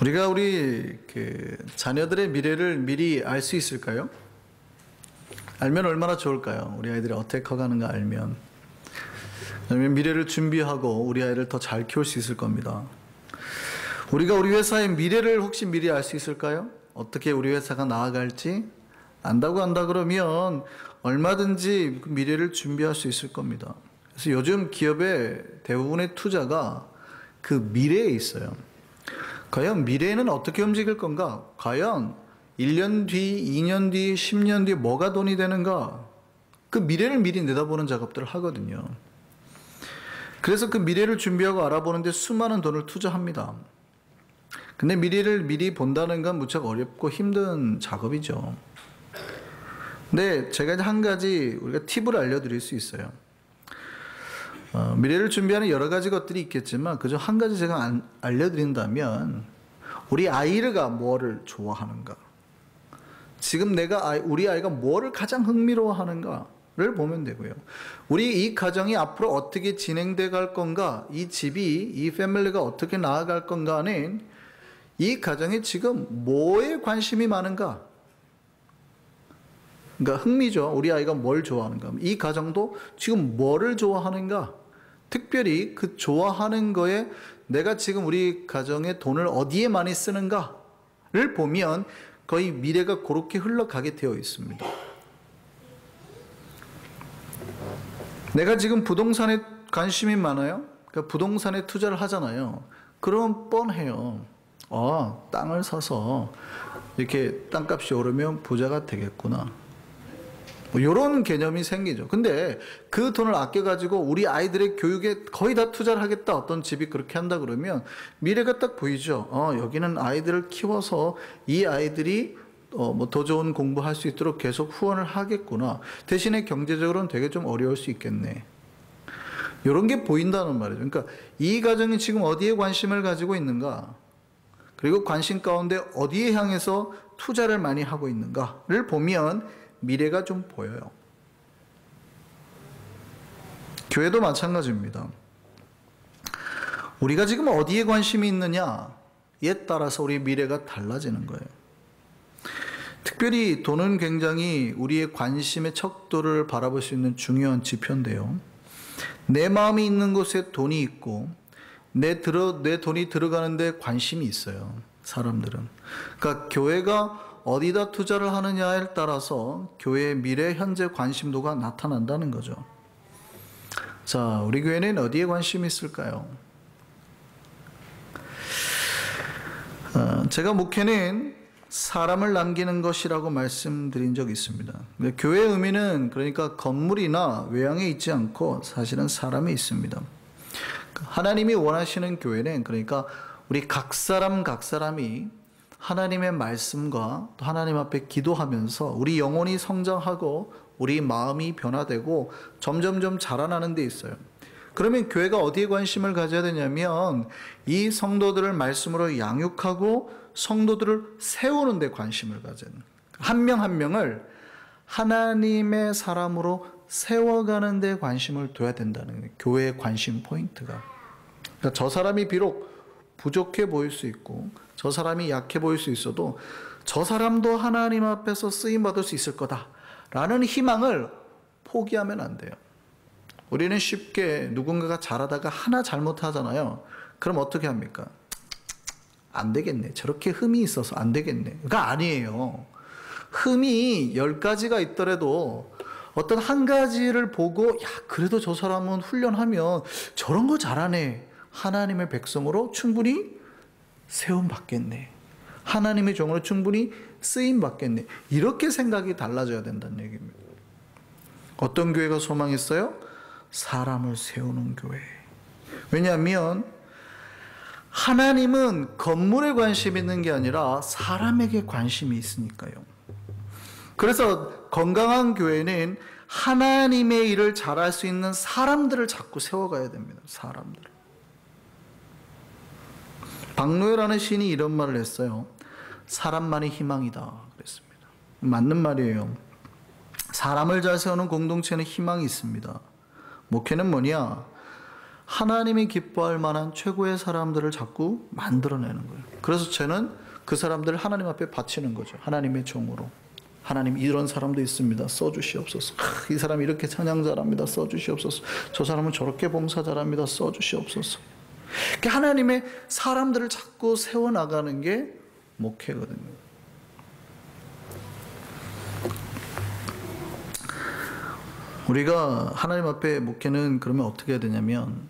우리가 우리 자녀들의 미래를 미리 알 수 있을까요? 알면 얼마나 좋을까요? 우리 아이들이 어떻게 커가는가 알면. 왜냐면 미래를 준비하고 우리 아이를 더 잘 키울 수 있을 겁니다. 우리가 우리 회사의 미래를 혹시 미리 알 수 있을까요? 어떻게 우리 회사가 나아갈지 안다 그러면 얼마든지 그 미래를 준비할 수 있을 겁니다. 그래서 요즘 기업의 대부분의 투자가 그 미래에 있어요. 과연 미래에는 어떻게 움직일 건가? 과연 1년 뒤, 2년 뒤, 10년 뒤에 뭐가 돈이 되는가? 그 미래를 미리 내다보는 작업들을 하거든요. 그래서 그 미래를 준비하고 알아보는데 수많은 돈을 투자합니다. 근데 미래를 미리 본다는 건 무척 어렵고 힘든 작업이죠. 근데 제가 한 가지 우리가 팁을 알려드릴 수 있어요. 미래를 준비하는 여러 가지 것들이 있겠지만 그중 한 가지 제가 알려드린다면 우리 아이가 뭐를 좋아하는가, 지금 우리 아이가 뭐를 가장 흥미로워하는가를 보면 되고요. 우리 이 가정이 앞으로 어떻게 진행돼 갈 건가, 이 집이, 이 패밀리가 어떻게 나아갈 건가는 이 가정이 지금 뭐에 관심이 많은가. 그러니까 흥미죠. 우리 아이가 뭘 좋아하는가. 이 가정도 지금 뭐를 좋아하는가. 특별히 그 좋아하는 거에 내가 지금 우리 가정에 돈을 어디에 많이 쓰는가를 보면 거의 미래가 그렇게 흘러가게 되어 있습니다. 내가 지금 부동산에 관심이 많아요. 그러니까 부동산에 투자를 하잖아요. 그럼 뻔해요. 땅을 사서 이렇게 땅값이 오르면 부자가 되겠구나. 이런 개념이 생기죠. 근데 그 돈을 아껴가지고 우리 아이들의 교육에 거의 다 투자를 하겠다. 어떤 집이 그렇게 한다 그러면 미래가 딱 보이죠. 여기는 아이들을 키워서 이 아이들이 더 좋은 공부할 수 있도록 계속 후원을 하겠구나. 대신에 경제적으로는 되게 좀 어려울 수 있겠네. 이런 게 보인다는 말이죠. 그러니까 이 가정이 지금 어디에 관심을 가지고 있는가, 그리고 관심 가운데 어디에 향해서 투자를 많이 하고 있는가를 보면 미래가 좀 보여요. 교회도 마찬가지입니다. 우리가 지금 어디에 관심이 있느냐에 따라서 우리 미래가 달라지는 거예요. 특별히 돈은 굉장히 우리의 관심의 척도를 바라볼 수 있는 중요한 지표인데요. 내 마음이 있는 곳에 돈이 있고 내 돈이 들어가는데 관심이 있어요. 사람들은. 그러니까 교회가 어디다 투자를 하느냐에 따라서 교회의 미래 현재 관심도가 나타난다는 거죠. 자, 우리 교회는 어디에 관심이 있을까요? 제가 목회는 사람을 남기는 것이라고 말씀드린 적이 있습니다. 교회의 의미는 그러니까 건물이나 외양에 있지 않고 사실은 사람이 있습니다. 하나님이 원하시는 교회는 그러니까 우리 각 사람이 하나님의 말씀과 또 하나님 앞에 기도하면서 우리 영혼이 성장하고 우리 마음이 변화되고 점점점 자라나는 데 있어요. 그러면 교회가 어디에 관심을 가져야 되냐면 이 성도들을 말씀으로 양육하고 성도들을 세우는 데 관심을 가져야 돼요. 한 명 한 명을 하나님의 사람으로 세워가는 데 관심을 둬야 된다는 거예요. 교회의 관심 포인트가. 그러니까 저 사람이 비록 부족해 보일 수 있고 저 사람이 약해 보일 수 있어도 저 사람도 하나님 앞에서 쓰임받을 수 있을 거다라는 희망을 포기하면 안 돼요. 우리는 쉽게 누군가가 잘하다가 하나 잘못하잖아요. 그럼 어떻게 합니까? 안 되겠네. 저렇게 흠이 있어서 안 되겠네. 그러니까 아니에요. 흠이 10가지가 있더라도 어떤 한 가지를 보고 그래도 저 사람은 훈련하면 저런 거 잘하네. 하나님의 백성으로 충분히 세움받겠네. 하나님의 종으로 충분히 쓰임받겠네. 이렇게 생각이 달라져야 된다는 얘기입니다. 어떤 교회가 소망했어요? 사람을 세우는 교회. 왜냐하면 하나님은 건물에 관심 있는 게 아니라 사람에게 관심이 있으니까요. 그래서 건강한 교회는 하나님의 일을 잘할 수 있는 사람들을 자꾸 세워가야 됩니다. 사람들. 박노해라는 시인이 이런 말을 했어요. 사람만이 희망이다 그랬습니다. 맞는 말이에요. 사람을 잘 세우는 공동체는 희망이 있습니다. 목회는 뭐냐? 하나님이 기뻐할 만한 최고의 사람들을 자꾸 만들어내는 거예요. 그래서 쟤는 그 사람들을 하나님 앞에 바치는 거죠. 하나님의 종으로. 하나님, 이런 사람도 있습니다. 써주시옵소서. 이 사람이 이렇게 찬양 잘합니다. 써주시옵소서. 저 사람은 저렇게 봉사 잘합니다. 써주시옵소서. 하나님의 사람들을 자꾸 세워나가는 게 목회거든요. 우리가 하나님 앞에 목회는 그러면 어떻게 해야 되냐면,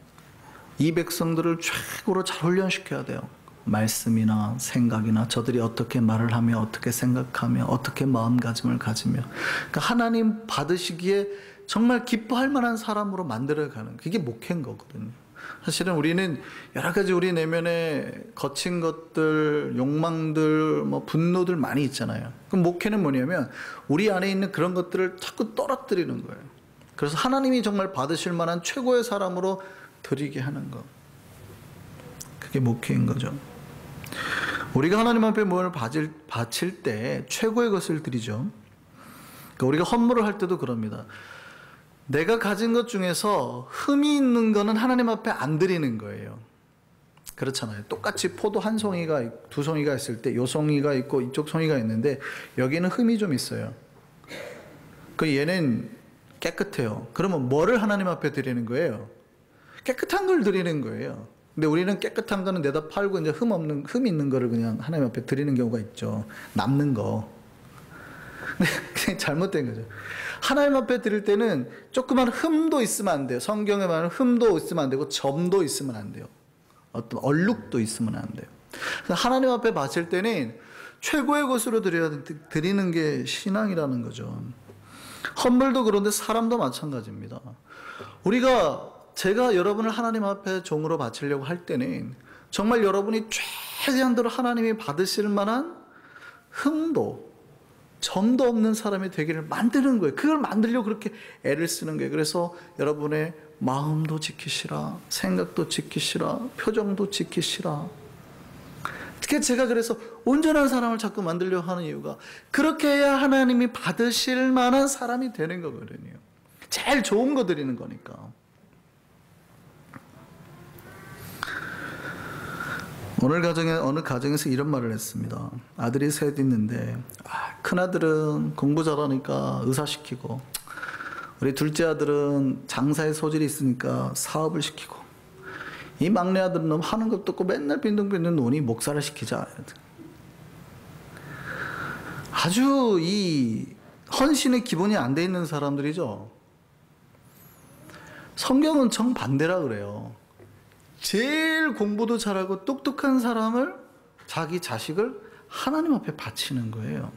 이 백성들을 최고로 잘 훈련시켜야 돼요. 말씀이나 생각이나 저들이 어떻게 말을 하며, 어떻게 생각하며, 어떻게 마음가짐을 가지며, 그러니까 하나님 받으시기에 정말 기뻐할 만한 사람으로 만들어가는, 그게 목회인 거거든요. 사실은 우리는 여러 가지 우리 내면에 거친 것들, 욕망들, 분노들 많이 있잖아요. 그럼 목회는 뭐냐면 우리 안에 있는 그런 것들을 자꾸 떨어뜨리는 거예요. 그래서 하나님이 정말 받으실 만한 최고의 사람으로 드리게 하는 거. 그게 목회인 거죠. 우리가 하나님 앞에 뭘 바칠 때 최고의 것을 드리죠. 그러니까 우리가 헌물을 할 때도 그럽니다. 내가 가진 것 중에서 흠이 있는 거는 하나님 앞에 안 드리는 거예요. 그렇잖아요. 똑같이 포도 한 송이가, 두 송이가 있을 때 요 송이가 있고 이쪽 송이가 있는데 여기는 흠이 좀 있어요. 그 얘는 깨끗해요. 그러면 뭐를 하나님 앞에 드리는 거예요? 깨끗한 걸 드리는 거예요. 근데 우리는 깨끗한 거는 내다 팔고 이제 흠 있는 거를 그냥 하나님 앞에 드리는 경우가 있죠. 남는 거. 그냥 잘못된 거죠. 하나님 앞에 드릴 때는 조그만 흠도 있으면 안 돼요. 성경에 말하는 흠도 있으면 안 되고 점도 있으면 안 돼요. 어떤 얼룩도 있으면 안 돼요. 그래서 하나님 앞에 바칠 때는 최고의 것으로 드리는 게 신앙이라는 거죠. 헌물도 그런데 사람도 마찬가지입니다. 제가 여러분을 하나님 앞에 종으로 바치려고 할 때는 정말 여러분이 최대한대로 하나님이 받으실 만한 흠도 점도 없는 사람이 되기를 만드는 거예요. 그걸 만들려고 그렇게 애를 쓰는 거예요. 그래서 여러분의 마음도 지키시라, 생각도 지키시라, 표정도 지키시라. 특히 제가 그래서 온전한 사람을 자꾸 만들려고 하는 이유가 그렇게 해야 하나님이 받으실 만한 사람이 되는 거거든요. 제일 좋은 거 드리는 거니까. 오늘 어느 가정에서 이런 말을 했습니다. 아들이 셋 있는데 큰아들은 공부 잘하니까 의사시키고 우리 둘째 아들은 장사에 소질이 있으니까 사업을 시키고 이 막내 아들은 너무 하는 것도 없고 맨날 빈둥빈둥 노니 목사를 시키자. 아주 이 헌신의 기본이 안 돼 있는 사람들이죠. 성경은 정반대라 그래요. 제일 공부도 잘하고 똑똑한 사람을, 자기 자식을 하나님 앞에 바치는 거예요.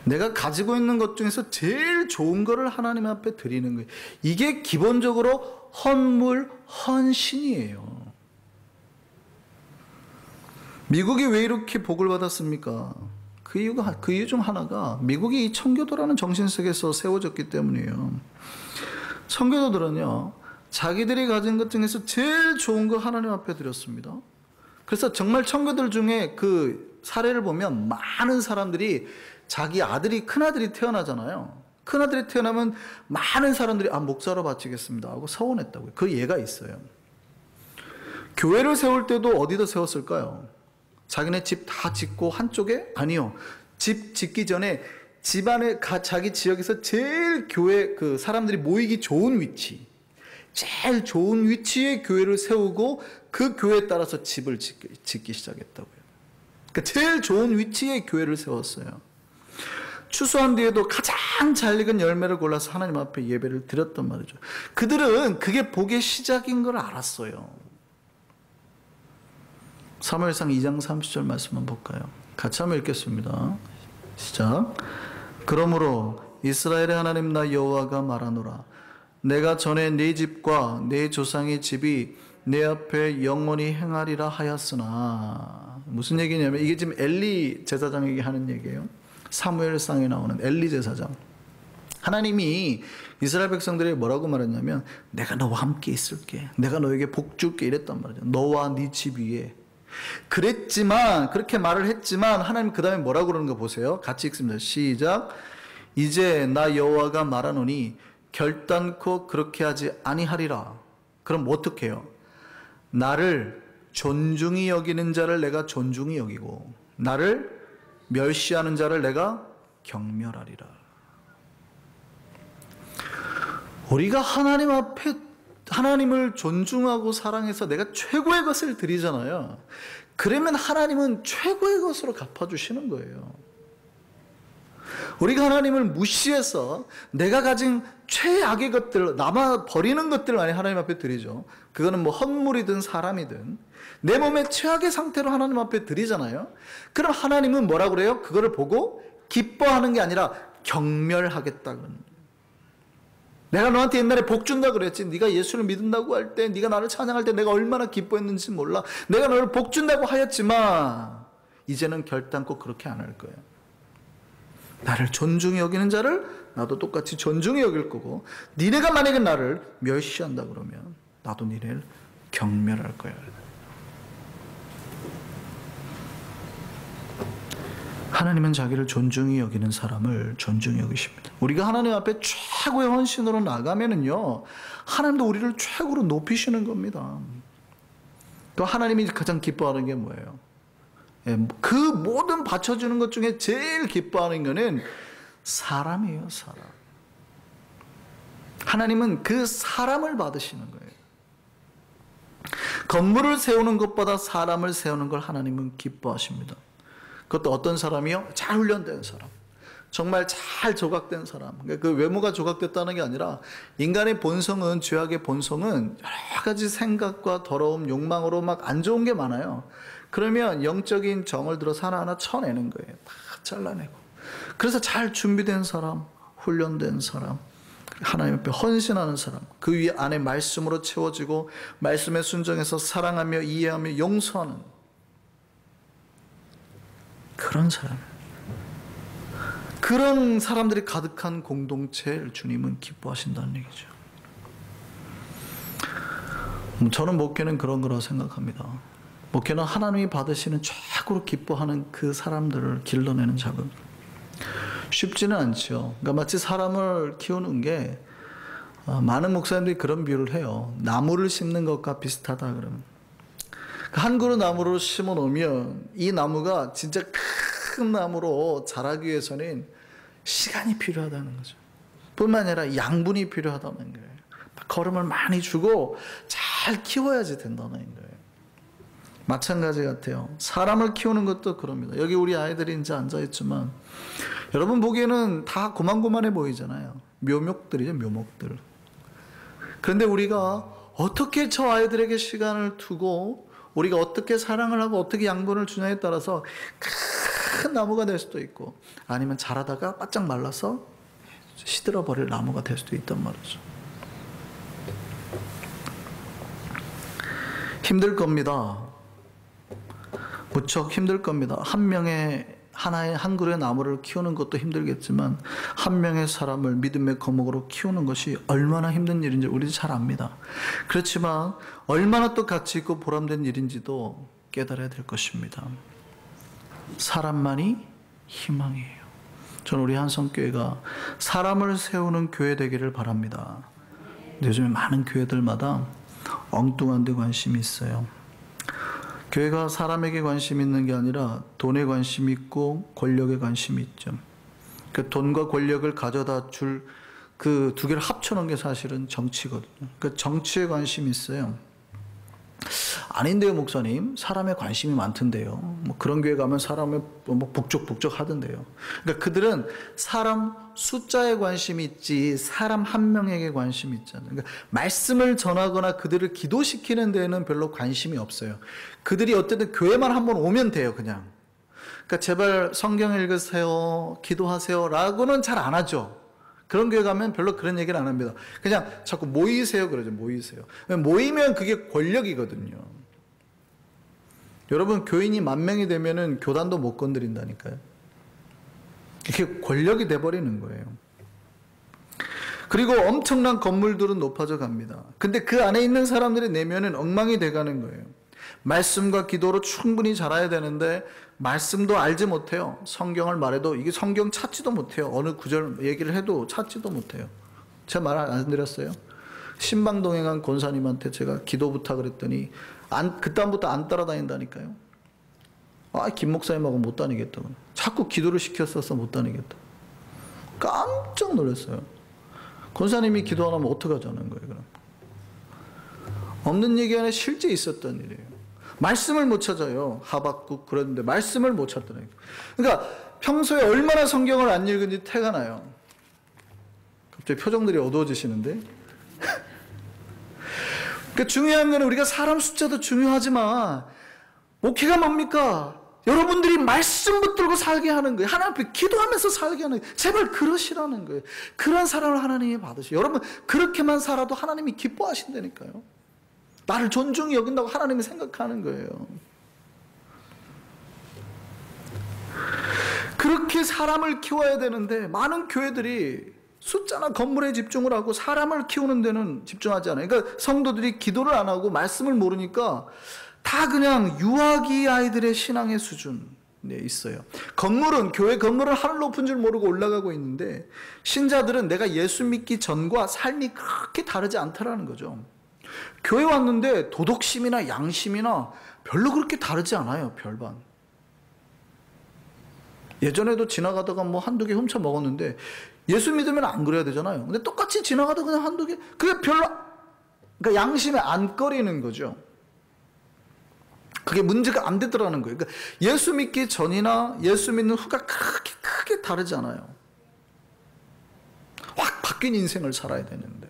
내가 가지고 있는 것 중에서 제일 좋은 거를 하나님 앞에 드리는 거예요. 이게 기본적으로 헌물, 헌신이에요. 미국이 왜 이렇게 복을 받았습니까? 그 이유 중 하나가 미국이 이 청교도라는 정신세계에서 세워졌기 때문이에요. 청교도들은요, 자기들이 가진 것 중에서 제일 좋은 거 하나님 앞에 드렸습니다. 그래서 정말 청교도들 중에 그 사례를 보면 많은 사람들이 자기 큰아들이 태어나잖아요. 큰아들이 태어나면 많은 사람들이 목사로 바치겠습니다 하고 서원했다고요. 그 예가 있어요. 교회를 세울 때도 어디다 세웠을까요? 자기네 집 다 짓고 한쪽에? 아니요. 집 짓기 전에 집안에 자기 지역에서 제일 교회 그 사람들이 모이기 좋은 위치, 제일 좋은 위치에 교회를 세우고 그 교회에 따라서 집을 짓기 시작했다고요. 그러니까 제일 좋은 위치에 교회를 세웠어요. 추수한 뒤에도 가장 잘 익은 열매를 골라서 하나님 앞에 예배를 드렸단 말이죠. 그들은 그게 복의 시작인 걸 알았어요. 사무엘상 2장 30절 말씀 한번 볼까요? 같이 한번 읽겠습니다. 시작. 그러므로 이스라엘의 하나님 나 여호와가 말하노라. 내가 전에 네 집과 네 조상의 집이 내 앞에 영원히 행하리라 하였으나. 무슨 얘기냐면 이게 지금 엘리 제사장에게 하는 얘기예요. 사무엘상에 나오는 엘리 제사장. 하나님이 이스라엘 백성들에게 뭐라고 말했냐면 내가 너와 함께 있을게, 내가 너에게 복 줄게 이랬단 말이죠. 너와 네 집 위에. 그랬지만, 그렇게 말을 했지만 하나님 그 다음에 뭐라고 그러는 거 보세요. 같이 읽습니다. 시작. 이제 나 여호와가 말하노니 결단코 그렇게 하지 아니하리라. 그럼 어떻게 해요? 나를 존중히 여기는 자를 내가 존중히 여기고 나를 멸시하는 자를 내가 경멸하리라. 우리가 하나님 앞에 하나님을 존중하고 사랑해서 내가 최고의 것을 드리잖아요. 그러면 하나님은 최고의 것으로 갚아주시는 거예요. 우리가 하나님을 무시해서 내가 가진 최악의 것들, 남아 버리는 것들을 많이 하나님 앞에 드리죠. 그거는 뭐 헌물이든 사람이든 내 몸의 최악의 상태로 하나님 앞에 드리잖아요. 그럼 하나님은 뭐라 그래요? 그거를 보고 기뻐하는 게 아니라 경멸하겠다 그러는 거예요. 내가 너한테 옛날에 복 준다 그랬지. 네가 예수를 믿는다고 할 때, 네가 나를 찬양할 때 내가 얼마나 기뻐했는지 몰라. 내가 너를 복 준다고 하였지만 이제는 결단코 그렇게 안 할 거예요. 나를 존중히 여기는 자를 나도 똑같이 존중히 여길 거고, 니네가 만약에 나를 멸시한다 그러면 나도 니네를 경멸할 거야. 하나님은 자기를 존중히 여기는 사람을 존중히 여기십니다. 우리가 하나님 앞에 최고의 헌신으로 나가면은요, 하나님도 우리를 최고로 높이시는 겁니다. 또 하나님이 가장 기뻐하는 게 뭐예요? 그 모든 바쳐주는 것 중에 제일 기뻐하는 거는 사람이에요, 사람. 하나님은 그 사람을 받으시는 거예요. 건물을 세우는 것보다 사람을 세우는 걸 하나님은 기뻐하십니다. 그것도 어떤 사람이요? 잘 훈련된 사람. 정말 잘 조각된 사람. 그 외모가 조각됐다는 게 아니라 인간의 본성은, 죄악의 본성은 여러 가지 생각과 더러움, 욕망으로 막 안 좋은 게 많아요. 그러면 영적인 정을 들어서 하나하나 쳐내는 거예요. 다 잘라내고. 그래서 잘 준비된 사람, 훈련된 사람, 하나님 앞에 헌신하는 사람, 그 위에 안에 말씀으로 채워지고 말씀에 순종해서 사랑하며 이해하며 용서하는 그런 사람, 그런 사람들이 가득한 공동체를 주님은 기뻐하신다는 얘기죠. 저는 목회는 그런 거라고 생각합니다. 목회는 하나님이 받으시는 최고로 기뻐하는 그 사람들을 길러내는 작업. 쉽지는 않죠. 그러니까 마치 사람을 키우는 게, 많은 목사님들이 그런 비유를 해요. 나무를 심는 것과 비슷하다 그러면. 한 그루 나무를 심어 놓으면 이 나무가 진짜 큰 나무로 자라기 위해서는 시간이 필요하다는 거죠. 뿐만 아니라 양분이 필요하다는 거예요. 거름을 많이 주고 잘 키워야지 된다는 거예요. 마찬가지 같아요. 사람을 키우는 것도 그럽니다. 여기 우리 아이들이 이제 앉아있지만 여러분 보기에는 다 고만고만해 보이잖아요. 묘목들이죠, 묘목들. 그런데 우리가 어떻게 저 아이들에게 시간을 두고 우리가 어떻게 사랑을 하고 어떻게 양분을 주냐에 따라서 큰 나무가 될 수도 있고, 아니면 자라다가 바짝 말라서 시들어버릴 나무가 될 수도 있단 말이죠. 힘들 겁니다. 무척 힘들 겁니다. 한 그루의 나무를 키우는 것도 힘들겠지만 한 명의 사람을 믿음의 거목으로 키우는 것이 얼마나 힘든 일인지 우리도 잘 압니다. 그렇지만 얼마나 또 가치 있고 보람된 일인지도 깨달아야 될 것입니다. 사람만이 희망이에요. 저는 우리 한성교회가 사람을 세우는 교회 되기를 바랍니다. 요즘에 많은 교회들마다 엉뚱한 데 관심이 있어요. 교회가 사람에게 관심 있는 게 아니라 돈에 관심이 있고 권력에 관심이 있죠. 그 돈과 권력을 가져다 줄 그 두 개를 합쳐놓은 게 사실은 정치거든요. 그 정치에 관심이 있어요. 아닌데요, 목사님. 사람에 관심이 많던데요. 뭐 그런 교회 가면 사람에 뭐 북적북적 하던데요. 그러니까 그들은 사람 숫자에 관심이 있지 사람 한 명에게 관심이 있잖아요. 그러니까 말씀을 전하거나 그들을 기도시키는 데에는 별로 관심이 없어요. 그들이 어쨌든 교회만 한번 오면 돼요, 그냥. 그러니까 제발 성경 읽으세요, 기도하세요 라고는 잘 안 하죠. 그런 교회 가면 별로 그런 얘기를 안 합니다. 그냥 자꾸 모이세요 그러죠. 모이세요. 모이면 그게 권력이거든요. 여러분, 교인이 10,000명이 되면은 교단도 못 건드린다니까요. 이게 권력이 돼버리는 거예요. 그리고 엄청난 건물들은 높아져 갑니다. 근데 그 안에 있는 사람들의 내면은 엉망이 돼가는 거예요. 말씀과 기도로 충분히 자라야 되는데 말씀도 알지 못해요. 성경을 말해도 이게 성경 찾지도 못해요. 어느 구절 얘기를 해도 찾지도 못해요. 제가 말 안 드렸어요? 신방동행한 권사님한테 제가 기도 부탁을 했더니 그다음부터 안 따라다닌다니까요. 김 목사님하고 못 다니겠다고. 자꾸 기도를 시켰어서 못 다니겠다. 깜짝 놀랐어요. 권사님이 기도 안 하면 어떡하자는 거예요, 그럼. 없는 얘기 안에 실제 있었던 일이에요. 말씀을 못 찾아요. 하박국 그랬는데 말씀을 못 찾더라고요. 그러니까 평소에 얼마나 성경을 안 읽은지 태가 나요. 갑자기 표정들이 어두워지시는데. 그러니까 중요한 건 우리가 사람 숫자도 중요하지만 목회가 뭡니까? 여러분들이 말씀 붙들고 살게 하는 거예요. 하나님 앞에 기도하면서 살게 하는 거예요. 제발 그러시라는 거예요. 그런 사랑을 하나님이 받으시고 여러분 그렇게만 살아도 하나님이 기뻐하신다니까요. 나를 존중히 여긴다고 하나님이 생각하는 거예요. 그렇게 사람을 키워야 되는데 많은 교회들이 숫자나 건물에 집중을 하고 사람을 키우는 데는 집중하지 않아요. 그러니까 성도들이 기도를 안 하고 말씀을 모르니까 다 그냥 유아기 아이들의 신앙의 수준에 있어요. 교회 건물은 하늘 높은 줄 모르고 올라가고 있는데 신자들은 내가 예수 믿기 전과 삶이 그렇게 다르지 않다라는 거죠. 교회 왔는데 도덕심이나 양심이나 별로 그렇게 다르지 않아요. 별반. 예전에도 지나가다가 뭐 한두 개 훔쳐 먹었는데 예수 믿으면 안 그래야 되잖아요. 근데 똑같이 지나가다가 그냥 한두 개 그게 별로 그러니까 양심에 안 꺼리는 거죠. 그게 문제가 안 되더라는 거예요. 그러니까 예수 믿기 전이나 예수 믿는 후가 그렇게 크게 다르지 않아요. 확 바뀐 인생을 살아야 되는데.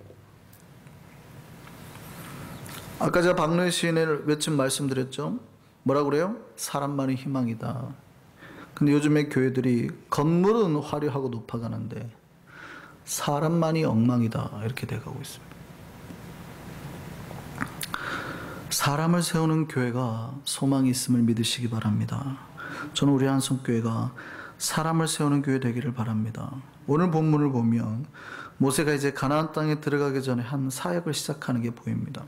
아까 제가 박노해 시인을 외침 말씀드렸죠. 뭐라고 그래요? 사람만이 희망이다. 근데 요즘에 교회들이 건물은 화려하고 높아가는데 사람만이 엉망이다 이렇게 돼가고 있습니다. 사람을 세우는 교회가 소망이 있음을 믿으시기 바랍니다. 저는 우리 한성교회가 사람을 세우는 교회 되기를 바랍니다. 오늘 본문을 보면 모세가 이제 가나안 땅에 들어가기 전에 한 사역을 시작하는 게 보입니다.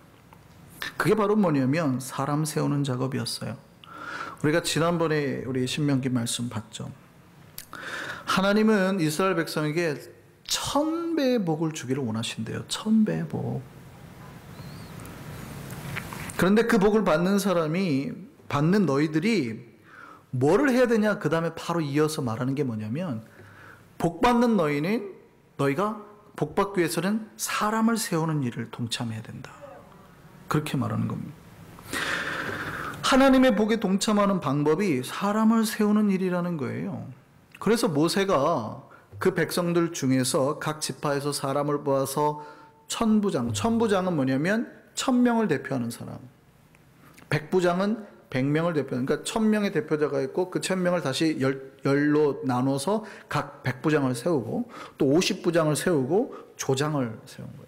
그게 바로 뭐냐면 사람 세우는 작업이었어요. 우리가 지난번에 우리 신명기 말씀 봤죠. 하나님은 이스라엘 백성에게 1000배의 복을 주기를 원하신대요. 1000배의 복. 그런데 그 복을 받는 너희들이 뭐를 해야 되냐? 그 다음에 바로 이어서 말하는 게 뭐냐면 복 받는 너희가 복 받기 위해서는 사람을 세우는 일을 동참해야 된다. 그렇게 말하는 겁니다. 하나님의 복에 동참하는 방법이 사람을 세우는 일이라는 거예요. 그래서 모세가 그 백성들 중에서 각 지파에서 사람을 뽑아서 천부장은 뭐냐면 1000명을 대표하는 사람. 백부장은 100명을 대표하는, 그러니까 1000명의 대표자가 있고 그 1000명을 다시 열로 나눠서 각 백부장을 세우고 또 50부장을 세우고 조장을 세운 거예요.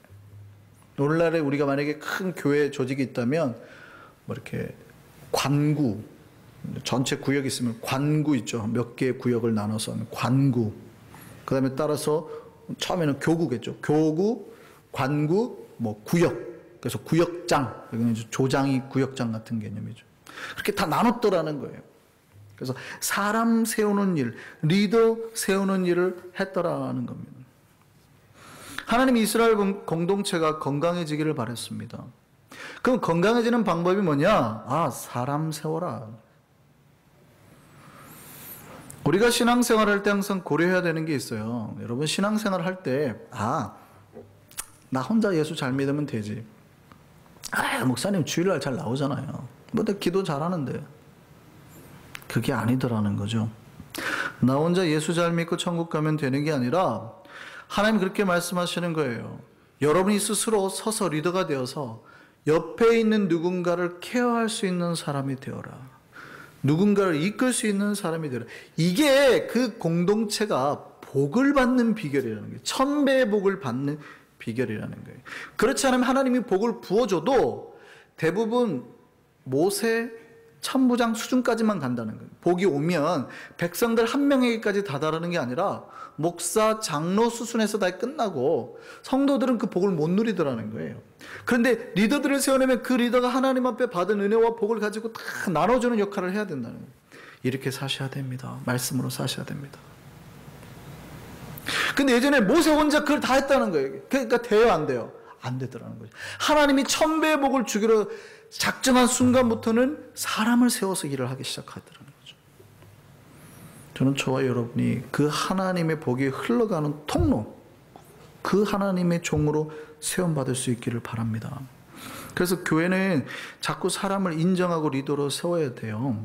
오늘날에 우리가 만약에 큰 교회 조직이 있다면 뭐 이렇게 관구, 전체 구역이 있으면 관구 있죠. 몇 개의 구역을 나눠서 하는 관구. 그 다음에 따라서 처음에는 교구겠죠. 교구, 관구, 뭐 구역. 그래서 구역장, 여기는 조장이 구역장 같은 개념이죠. 그렇게 다 나눴더라는 거예요. 그래서 사람 세우는 일, 리더 세우는 일을 했더라는 겁니다. 하나님이 이스라엘 공동체가 건강해지기를 바랬습니다. 그럼 건강해지는 방법이 뭐냐? 사람 세워라. 우리가 신앙생활을 할 때 항상 고려해야 되는 게 있어요. 여러분 신앙생활을 할 때 나 혼자 예수 잘 믿으면 되지. 목사님 주일날 잘 나오잖아요. 나 기도 잘하는데. 그게 아니더라는 거죠. 나 혼자 예수 잘 믿고 천국 가면 되는 게 아니라 하나님 그렇게 말씀하시는 거예요. 여러분이 스스로 서서 리더가 되어서 옆에 있는 누군가를 케어할 수 있는 사람이 되어라. 누군가를 이끌 수 있는 사람이 되어라. 이게 그 공동체가 복을 받는 비결이라는 거예요. 1000배의 복을 받는 비결이라는 거예요. 그렇지 않으면 하나님이 복을 부어줘도 대부분 모세 천부장 수준까지만 간다는 거예요. 복이 오면 백성들 한 명에게까지 다다르는 게 아니라 목사, 장로 수준에서 다 끝나고 성도들은 그 복을 못 누리더라는 거예요. 그런데 리더들을 세워내면 그 리더가 하나님 앞에 받은 은혜와 복을 가지고 다 나눠주는 역할을 해야 된다는 거예요. 이렇게 사셔야 됩니다. 말씀으로 사셔야 됩니다. 근데 예전에 모세 혼자 그걸 다 했다는 거예요. 그러니까 돼요, 안 돼요? 안 되더라는 거죠. 하나님이 천배의 복을 주기로 작정한 순간부터는 사람을 세워서 일을 하기 시작하더라는 거죠. 저는 저와 여러분이 그 하나님의 복이 흘러가는 통로, 그 하나님의 종으로 세움받을 수 있기를 바랍니다. 그래서 교회는 자꾸 사람을 인정하고 리더로 세워야 돼요.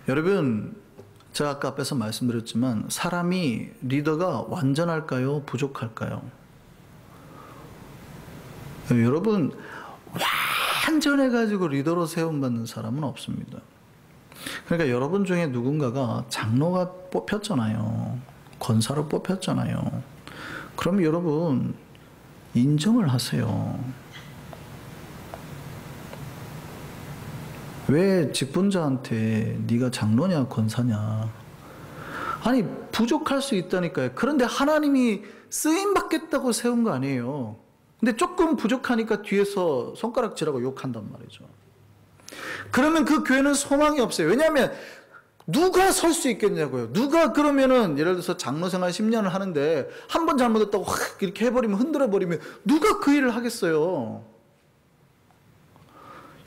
여러분, 제가 아까 앞에서 말씀드렸지만 사람이 리더가 완전할까요? 부족할까요? 여러분, 완전해가지고 리더로 세움받는 사람은 없습니다. 그러니까 여러분 중에 누군가가 장로가 뽑혔잖아요. 권사로 뽑혔잖아요. 그럼 여러분 인정을 하세요. 왜 직분자한테 네가 장로냐 권사냐. 아니 부족할 수 있다니까요. 그런데 하나님이 쓰임받겠다고 세운 거 아니에요. 근데 조금 부족하니까 뒤에서 손가락질하고 욕한단 말이죠. 그러면 그 교회는 소망이 없어요. 왜냐하면 누가 설 수 있겠냐고요. 누가 그러면은 예를 들어서 장로 생활 10년을 하는데 한 번 잘못했다고 확 이렇게 해버리면 흔들어 버리면 누가 그 일을 하겠어요.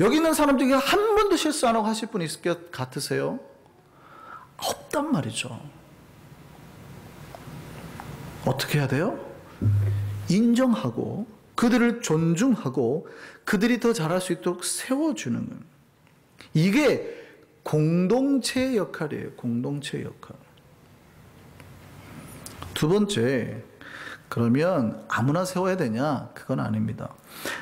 여기 있는 사람 중에 한 번도 실수 안 하고 하실 분 있을 것 같으세요? 없단 말이죠. 어떻게 해야 돼요? 인정하고 그들을 존중하고 그들이 더 잘할 수 있도록 세워주는 거예요. 이게 공동체의 역할이에요. 공동체의 역할. 두 번째, 그러면 아무나 세워야 되냐? 그건 아닙니다.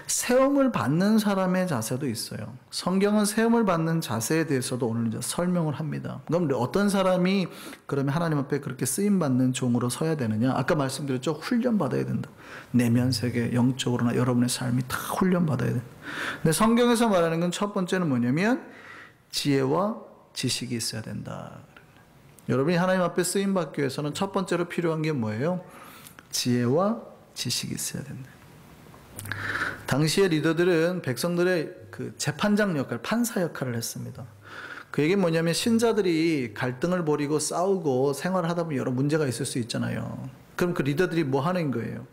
세움을 받는 사람의 자세도 있어요. 성경은 세움을 받는 자세에 대해서도 오늘 이제 설명을 합니다. 그럼 어떤 사람이 그러면 하나님 앞에 그렇게 쓰임받는 종으로 서야 되느냐? 아까 말씀드렸죠. 훈련받아야 된다. 내면 세계, 영적으로나 여러분의 삶이 다 훈련받아야 된다. 근데 성경에서 말하는 건 첫 번째는 뭐냐면 지혜와 지식이 있어야 된다. 여러분이 하나님 앞에 쓰임받기 위해서는 첫 번째로 필요한 게 뭐예요? 지혜와 지식이 있어야 된다. 당시의 리더들은 백성들의 그 재판장 역할, 판사 역할을 했습니다. 그 얘기는 뭐냐면 신자들이 갈등을 벌이고 싸우고 생활을 하다 보면 여러 문제가 있을 수 있잖아요. 그럼 그 리더들이 뭐 하는 거예요?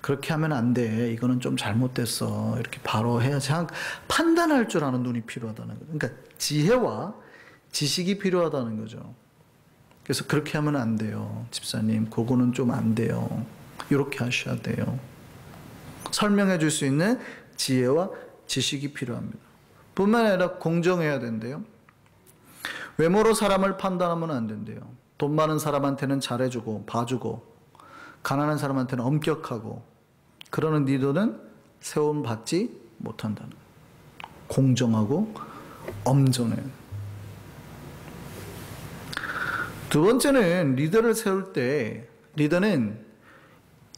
그렇게 하면 안 돼. 이거는 좀 잘못됐어. 이렇게 바로 해야지. 판단할 줄 아는 눈이 필요하다는 거예요. 그러니까 지혜와 지식이 필요하다는 거죠. 그래서 그렇게 하면 안 돼요. 집사님, 그거는 좀 안 돼요. 이렇게 하셔야 돼요. 설명해 줄 수 있는 지혜와 지식이 필요합니다. 뿐만 아니라 공정해야 된대요. 외모로 사람을 판단하면 안 된대요. 돈 많은 사람한테는 잘해주고 봐주고 가난한 사람한테는 엄격하고 그러는 리더는 세움 받지 못한다는 거예요. 공정하고 엄정해요. 두 번째는 리더를 세울 때 리더는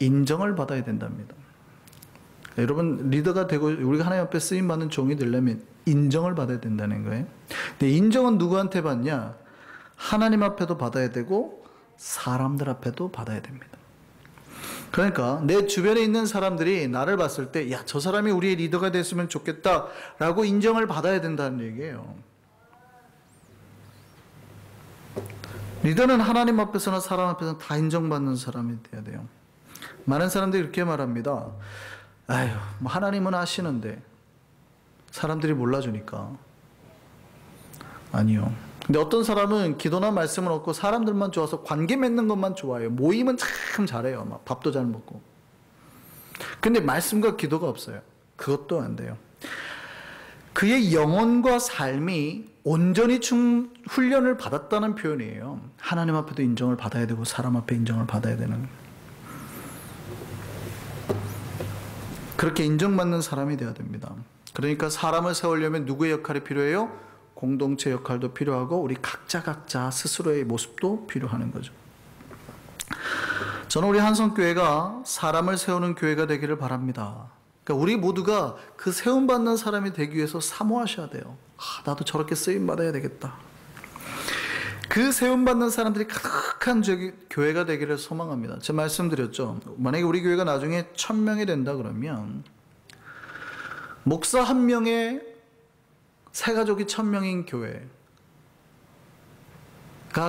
인정을 받아야 된답니다. 여러분 리더가 되고 우리가 하나님 앞에 쓰임받는 종이 되려면 인정을 받아야 된다는 거예요. 근데 인정은 누구한테 받냐? 하나님 앞에도 받아야 되고 사람들 앞에도 받아야 됩니다. 그러니까 내 주변에 있는 사람들이 나를 봤을 때 야, 저 사람이 우리의 리더가 됐으면 좋겠다라고 인정을 받아야 된다는 얘기예요. 리더는 하나님 앞에서나 사람 앞에서나 다 인정받는 사람이 돼야 돼요. 많은 사람들이 이렇게 말합니다. 아유, 뭐 하나님은 아시는데 사람들이 몰라주니까. 아니요. 근데 어떤 사람은 기도나 말씀을 얻고 사람들만 좋아서 관계 맺는 것만 좋아해요. 모임은 참 잘해요. 막 밥도 잘 먹고. 근데 말씀과 기도가 없어요. 그것도 안 돼요. 그의 영혼과 삶이 온전히 훈련을 받았다는 표현이에요. 하나님 앞에도 인정을 받아야 되고 사람 앞에 인정을 받아야 되는. 그렇게 인정받는 사람이 되어야 됩니다. 그러니까 사람을 세우려면 누구의 역할이 필요해요? 공동체 역할도 필요하고 우리 각자 스스로의 모습도 필요한 거죠. 저는 우리 한성교회가 사람을 세우는 교회가 되기를 바랍니다. 그러니까 우리 모두가 그 세움받는 사람이 되기 위해서 사모하셔야 돼요. 나도 저렇게 쓰임받아야 되겠다. 그 세움받는 사람들이 가득한 교회가 되기를 소망합니다. 제가 말씀드렸죠. 만약에 우리 교회가 나중에 1000명이 된다 그러면 목사 1명에 새가족이 1000명인 교회가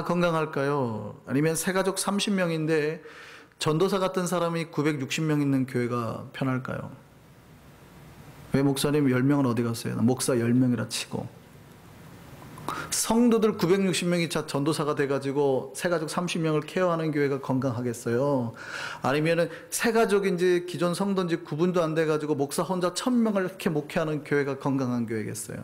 건강할까요? 아니면 새가족 30명인데 전도사 같은 사람이 960명 있는 교회가 편할까요? 왜 목사님 10명은 어디 갔어요? 목사 10명이라 치고. 성도들 960명이 전도사가 돼가지고 새가족 30명을 케어하는 교회가 건강하겠어요? 아니면은 새가족인지 기존 성도인지 구분도 안 돼가지고 목사 혼자 1000명을 이렇게 목회하는 교회가 건강한 교회겠어요?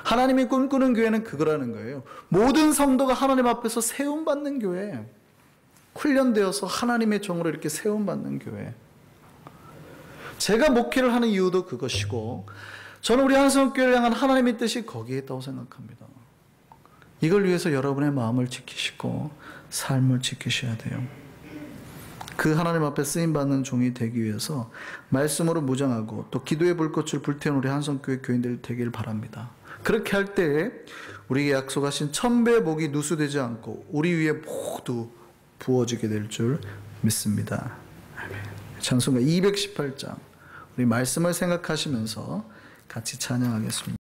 하나님이 꿈꾸는 교회는 그거라는 거예요. 모든 성도가 하나님 앞에서 세움받는 교회, 훈련되어서 하나님의 종으로 이렇게 세움받는 교회. 제가 목회를 하는 이유도 그것이고, 저는 우리 한성교회를 향한 하나님의 뜻이 거기에 있다고 생각합니다. 이걸 위해서 여러분의 마음을 지키시고 삶을 지키셔야 돼요. 그 하나님 앞에 쓰임받는 종이 되기 위해서 말씀으로 무장하고 또 기도의 불꽃을 불태운 우리 한성교회 교인들 되길 바랍니다. 그렇게 할 때에 우리에게 약속하신 1000배의 복이 누수되지 않고 우리 위에 모두 부어지게 될 줄 믿습니다. 찬송가 218장 우리 말씀을 생각하시면서 같이 찬양하겠습니다.